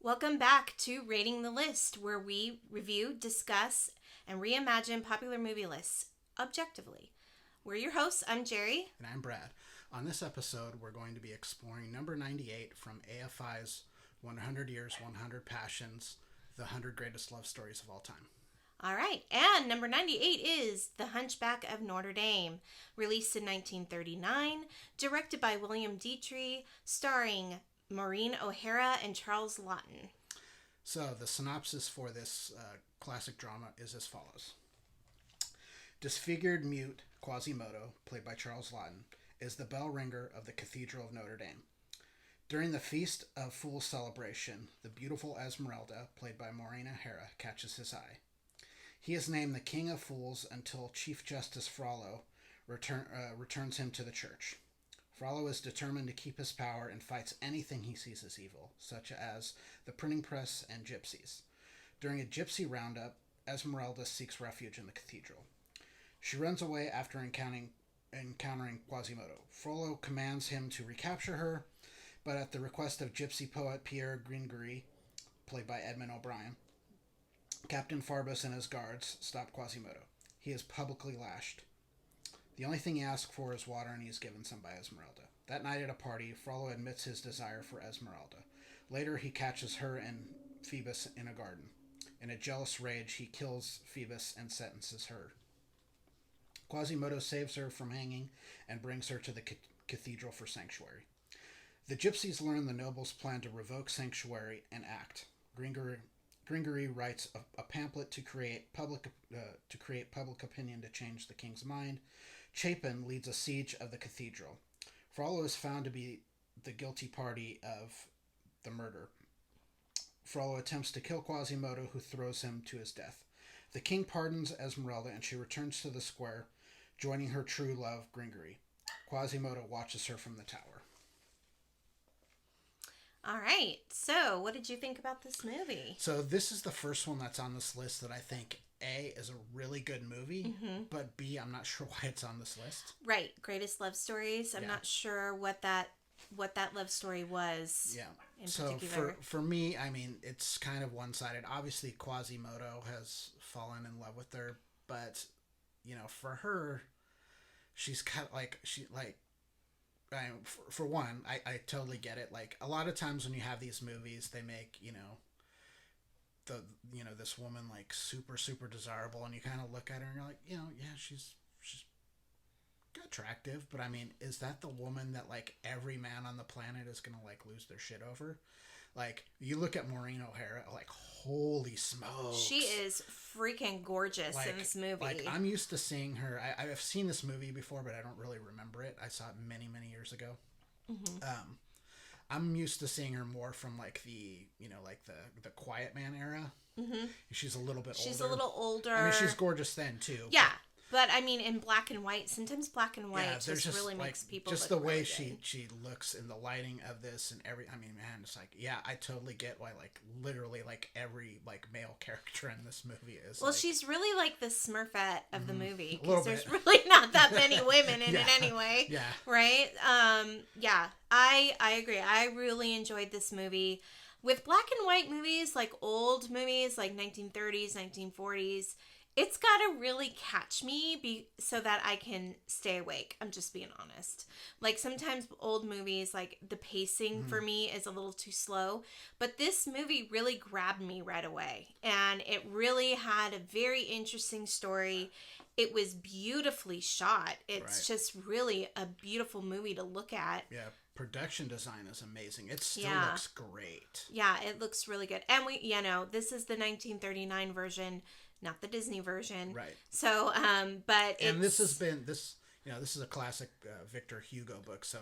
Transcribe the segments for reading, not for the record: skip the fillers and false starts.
Welcome back to Rating the List, where we review, discuss, and reimagine popular movie lists objectively. We're your hosts. I'm Jerry. And I'm Brad. On this episode, we're going to be exploring number 98 from AFI's 100 Years, 100 Passions, the 100 Greatest Love Stories of All Time. All right, and number 98 is The Hunchback of Notre Dame, released in 1939, directed by William Dietrich, starring Maureen O'Hara and Charles Laughton. So, the synopsis for this classic drama is as follows. Disfigured mute Quasimodo, played by Charles Laughton, is the bell ringer of the Cathedral of Notre Dame. During the Feast of Fools celebration, the beautiful Esmeralda, played by Maureen O'Hara, catches his eye. He is named the King of Fools until Chief Justice Frollo returns him to the church. Frollo is determined to keep his power and fights anything he sees as evil, such as the printing press and gypsies. During a gypsy roundup, Esmeralda seeks refuge in the cathedral. She runs away after encountering Quasimodo. Frollo commands him to recapture her, but at the request of gypsy poet Pierre Gringery, played by Edmund O'Brien, Captain Farbus and his guards stop Quasimodo. He is publicly lashed. The only thing he asks for is water, and he is given some by Esmeralda. That night at a party, Frollo admits his desire for Esmeralda. Later, he catches her and Phoebus in a garden. In a jealous rage, he kills Phoebus and sentences her. Quasimodo saves her from hanging and brings her to the cathedral for sanctuary. The gypsies learn the nobles plan to revoke sanctuary and act. Gringery writes a pamphlet to create public opinion to change the king's mind. Chapin leads a siege of the cathedral. Frollo is found to be the guilty party of the murder. Frollo attempts to kill Quasimodo, who throws him to his death. The king pardons Esmeralda, and she returns to the square, joining her true love, Gringery. Quasimodo watches her from the tower. All right, so what did you think about this movie? So this is the first one that's on this list that I think, A, is a really good movie, but B, I'm not sure why it's on this list. Right, Greatest Love Stories. I'm not sure what that love story was. Yeah. In so particular. for me, I mean, it's kind of one-sided. Obviously, Quasimodo has fallen in love with her, but for her, she's kind of for one, I totally get it. Like, a lot of times when you have these movies, they make, this woman, like, super, super desirable, and you kind of look at her and you're like, yeah, she's attractive, but I mean, is that the woman that, like, every man on the planet is gonna, like, lose their shit over? Like, you look at Maureen O'Hara, like, holy smokes. She is freaking gorgeous in this movie. Like, I'm used to seeing her. I've seen this movie before, but I don't really remember it. I saw it many, many years ago. I'm used to seeing her more from, like, the Quiet Man era. She's a little bit older. She's a little older. I mean, she's gorgeous then, too. Yeah. But I mean, in black and white, sometimes black and white just really like, makes people just look the way really she looks in the lighting of this and I mean, man, it's like, yeah, I totally get why, like, literally, like, every, like, male character in this movie is. Well, like, she's really like the Smurfette of the movie, a little because there's bit. really not that many women in it anyway. Yeah. Right? Yeah, I agree. I really enjoyed this movie. With black and white movies, like old movies, like 1930s, 1940s, it's got to really catch me so that I can stay awake. I'm just being honest. Like, sometimes old movies, like, the pacing for me is a little too slow. But this movie really grabbed me right away. And it really had a very interesting story. It was beautifully shot. It's just really a beautiful movie to look at. Yeah, production design is amazing. It still looks great. Yeah, it looks really good. And this is the 1939 version, not the Disney version. Right. So, but and this has been this is a classic Victor Hugo book, so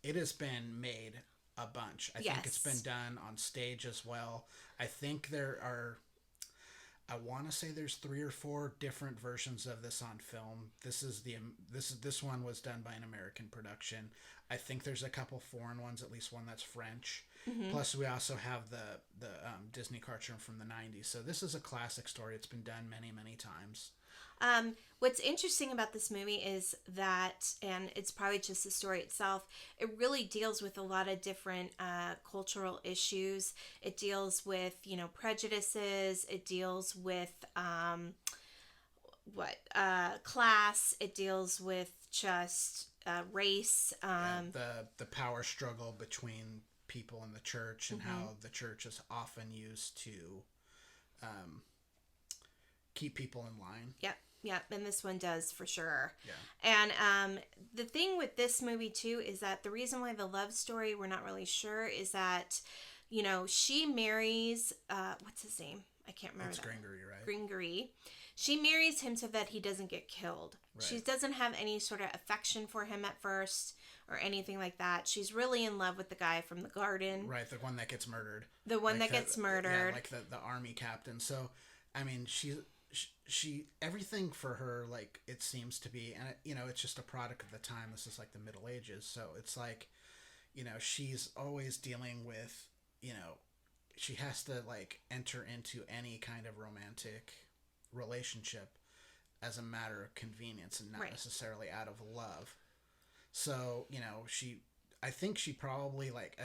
it has been made a bunch. I think it's been done on stage as well. I think I want to say there's 3 or 4 different versions of this on film. This one was done by an American production. I think there's a couple foreign ones, at least one that's French. Plus, we also have the Disney cartoon from the 90s. So this is a classic story. It's been done many, many times. What's interesting about this movie is that, and it's probably just the story itself, it really deals with a lot of different cultural issues. It deals with, prejudices. It deals with class. It deals with just race. The power struggle between people in the church and how the church is often used to keep people in line. Yep, and this one does for sure. Yeah. And the thing with this movie too is that the reason why the love story we're not really sure is that, she marries what's his name? I can't remember. It's Gringery, right? Gringery. She marries him so that he doesn't get killed. Right. She doesn't have any sort of affection for him at first or anything like that. She's really in love with the guy from the garden. Right, the one that gets murdered. The one that gets murdered. Yeah, like the army captain. So, I mean, she everything for her, like, it seems to be, and it's just a product of the time. This is like the Middle Ages, so it's like, she's always dealing with, she has to like enter into any kind of romantic relationship as a matter of convenience and not necessarily out of love. So, I think she probably, like,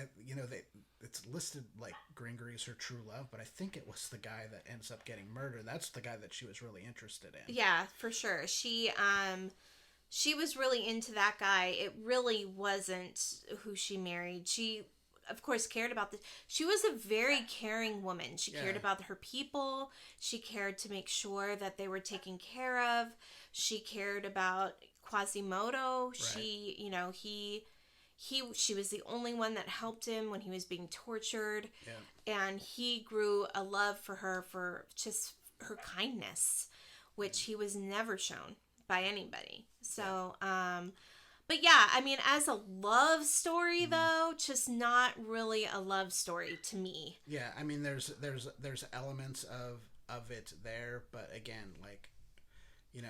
it's listed like Gringery's her true love, but I think it was the guy that ends up getting murdered. That's the guy that she was really interested in. Yeah, for sure. She was really into that guy. It really wasn't who she married. She, of course, cared about this. She was a very caring woman. She cared about her people. She cared to make sure that they were taken care of. She cared about Quasimodo. Right. She was the only one that helped him when he was being tortured. Yeah. And he grew a love for her for just her kindness, which he was never shown by anybody. So, but yeah, I mean, as a love story though, just not really a love story to me. Yeah, I mean, there's elements of it there, but again, like,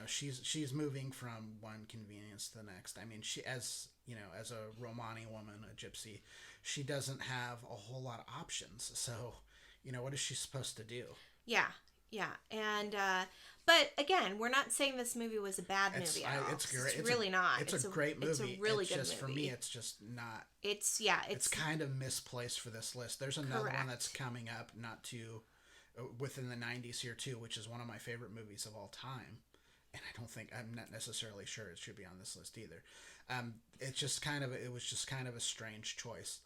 she's moving from one convenience to the next. I mean, she, as a Romani woman, a gypsy, she doesn't have a whole lot of options. So, what is she supposed to do? Yeah. And, but again, we're not saying this movie was a bad movie at all. It's great. It's really not. It's a great movie. It's a really good movie. For me, it's just not. It's kind of misplaced for this list. There's another one that's coming up, not too, within the 90s here too, which is one of my favorite movies of all time. And I'm not necessarily sure it should be on this list either. It was just kind of a strange choice.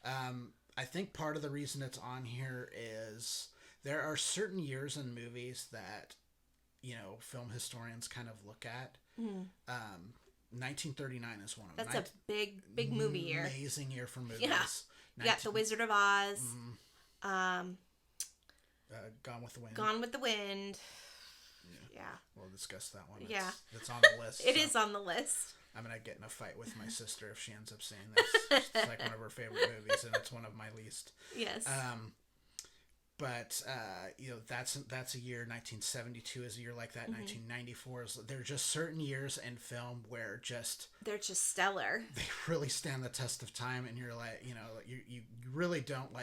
I think part of the reason it's on here is there are certain years in movies that, film historians kind of look at. 1939 is one of them. That's a big movie year. Amazing year for movies. Yeah, The Wizard of Oz. Gone with the Wind. Gone with the Wind. Yeah. We'll discuss that one. It's on the list. It is on the list. I'm going to get in a fight with my sister if she ends up saying this. It's like one of her favorite movies, and it's one of my least. Yes. But that's a year. 1972 is a year like that. 1994 is. There are just certain years in film where they're just stellar. They really stand the test of time, and you're like, you really don't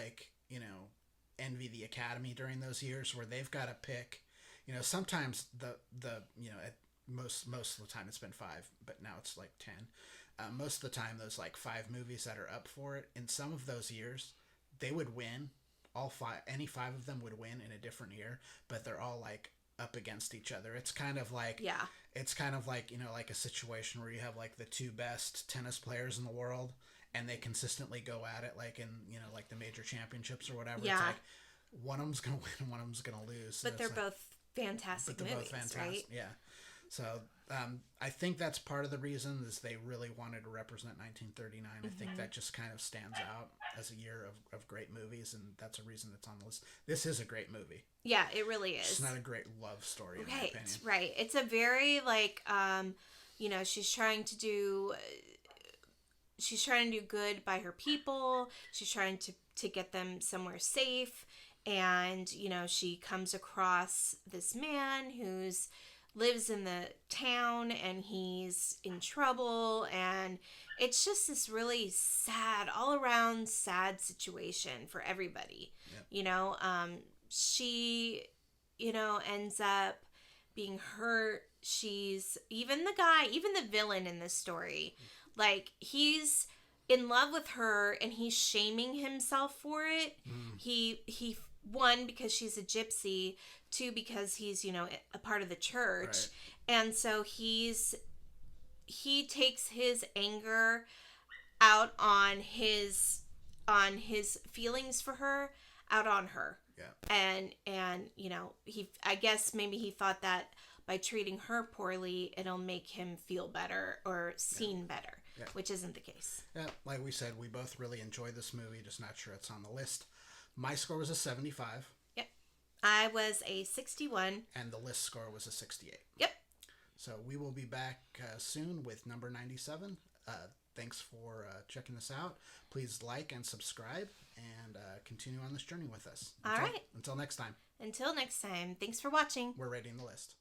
envy the Academy during those years where they've got to pick. Sometimes most of the time it's been 5, but now it's like 10. Most of the time, those like 5 movies that are up for it. In some of those years, they would win. All 5, any 5 of them would win in a different year, but they're all like up against each other. It's kind of like like a situation where you have like the 2 best tennis players in the world, and they consistently go at it like in like the major championships or whatever. Yeah. It's like one of them's gonna win and one of them's gonna lose. But they're both fantastic movies, right? Yeah. So I think that's part of the reason is they really wanted to represent 1939. I think that just kind of stands out as a year of great movies, and that's a reason it's on the list. This is a great movie. Yeah, it really is. It's not a great love story, in my opinion. Right. It's a very like, she's trying to do good by her people. She's trying to get them somewhere safe. And, she comes across this man who's lives in the town and he's in trouble. And it's just this really sad, all around sad situation for everybody. Yep. She, ends up being hurt. she's even the villain in this story, like, he's in love with her and he's shaming himself for it. He one, because she's a gypsy, two, because he's, you know, a part of the church. Right. And so he takes his anger out on his feelings for her, out on her. Yeah. And you know, I guess maybe he thought that by treating her poorly, it'll make him feel better or seen better, which isn't the case. Yeah, like we said, we both really enjoyed this movie, just not sure it's on the list. My score was a 75. Yep. I was a 61. And the list score was a 68. Yep. So we will be back soon with number 97. Thanks for checking this out. Please like and subscribe and continue on this journey with us. All right. Until next time. Until next time. Thanks for watching. We're rating the list.